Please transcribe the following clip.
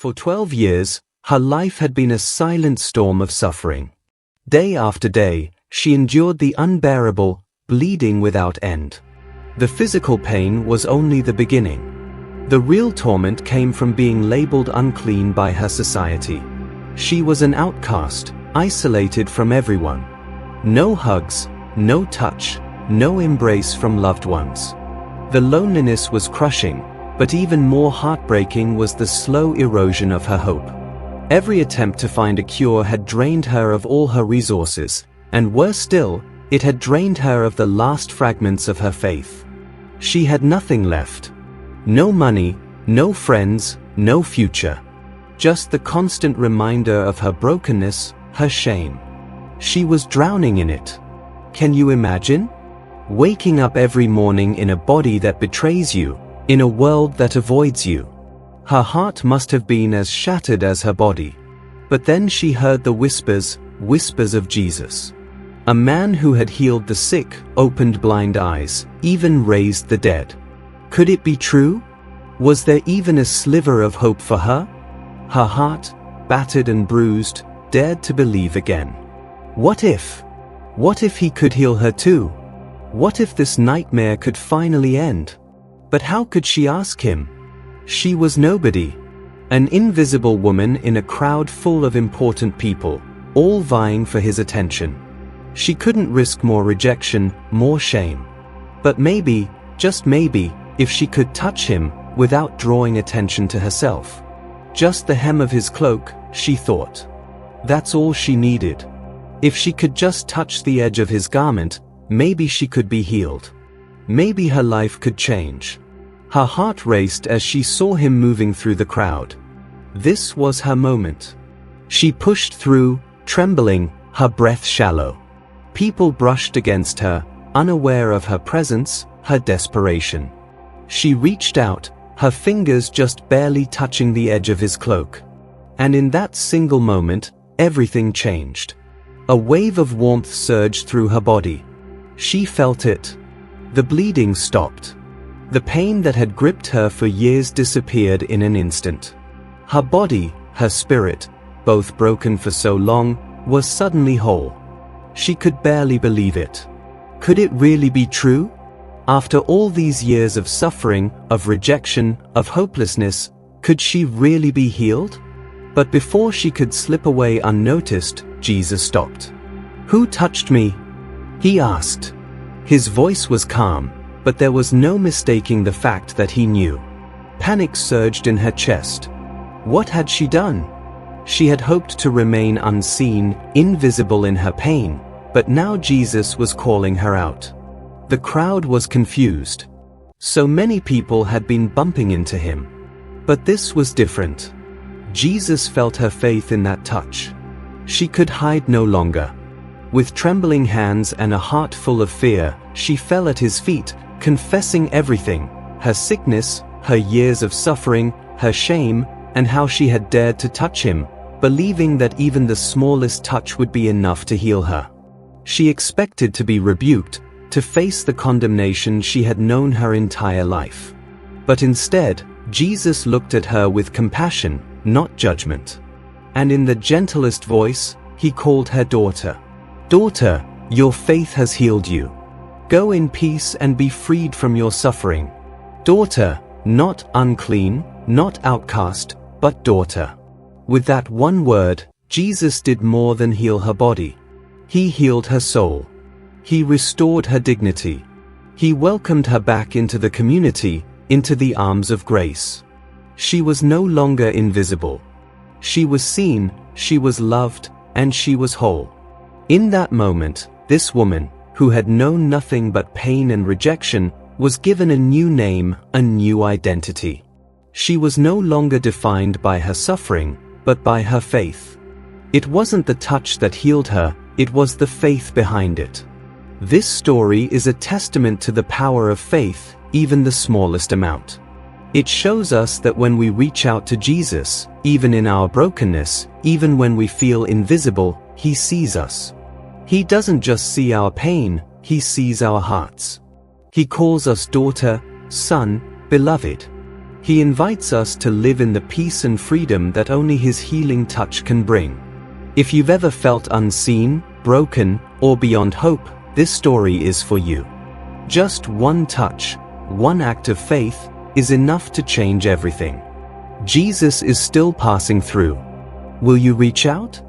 For 12 years, her life had been a silent storm of suffering. Day after day, she endured the unbearable, bleeding without end. The physical pain was only the beginning. The real torment came from being labeled unclean by her society. She was an outcast, isolated from everyone. No hugs, no touch, no embrace from loved ones. The loneliness was crushing, but even more heartbreaking was the slow erosion of her hope. Every attempt to find a cure had drained her of all her resources, and worse still, it had drained her of the last fragments of her faith. She had nothing left. No money, no friends, no future. Just the constant reminder of her brokenness, her shame. She was drowning in it. Can you imagine? Waking up every morning in a body that betrays you, in a world that avoids you. Her heart must have been as shattered as her body. But then she heard the whispers of Jesus. A man who had healed the sick, opened blind eyes, even raised the dead. Could it be true? Was there even a sliver of hope for her? Her heart, battered and bruised, dared to believe again. What if? What if he could heal her too? What if this nightmare could finally end? But how could she ask him? She was nobody. An invisible woman in a crowd full of important people, all vying for his attention. She couldn't risk more rejection, more shame. But maybe, just maybe, if she could touch him, without drawing attention to herself. Just the hem of his cloak, she thought. That's all she needed. If she could just touch the edge of his garment, maybe she could be healed. Maybe her life could change. Her heart raced as she saw him moving through the crowd. This was her moment. She pushed through, trembling, her breath shallow. People brushed against her, unaware of her presence, her desperation. She reached out, her fingers just barely touching the edge of his cloak. And in that single moment, everything changed. A wave of warmth surged through her body. She felt it. The bleeding stopped. The pain that had gripped her for years disappeared in an instant. Her body, her spirit, both broken for so long, was suddenly whole. She could barely believe it. Could it really be true? After all these years of suffering, of rejection, of hopelessness, could she really be healed? But before she could slip away unnoticed, Jesus stopped. "Who touched me?" he asked. His voice was calm, but there was no mistaking the fact that he knew. Panic surged in her chest. What had she done? She had hoped to remain unseen, invisible in her pain, but now Jesus was calling her out. The crowd was confused. So many people had been bumping into him. But this was different. Jesus felt her faith in that touch. She could hide no longer. With trembling hands and a heart full of fear, she fell at his feet, confessing everything, her sickness, her years of suffering, her shame, and how she had dared to touch him, believing that even the smallest touch would be enough to heal her. She expected to be rebuked, to face the condemnation she had known her entire life. But instead, Jesus looked at her with compassion, not judgment. And in the gentlest voice, he called her daughter. "Daughter, your faith has healed you. Go in peace and be freed from your suffering." Daughter, not unclean, not outcast, but daughter. With that one word, Jesus did more than heal her body. He healed her soul. He restored her dignity. He welcomed her back into the community, into the arms of grace. She was no longer invisible. She was seen, she was loved, and she was whole. In that moment, this woman, who had known nothing but pain and rejection, was given a new name, a new identity. She was no longer defined by her suffering, but by her faith. It wasn't the touch that healed her, it was the faith behind it. This story is a testament to the power of faith, even the smallest amount. It shows us that when we reach out to Jesus, even in our brokenness, even when we feel invisible, he sees us. He doesn't just see our pain, he sees our hearts. He calls us daughter, son, beloved. He invites us to live in the peace and freedom that only His healing touch can bring. If you've ever felt unseen, broken, or beyond hope, this story is for you. Just one touch, one act of faith, is enough to change everything. Jesus is still passing through. Will you reach out?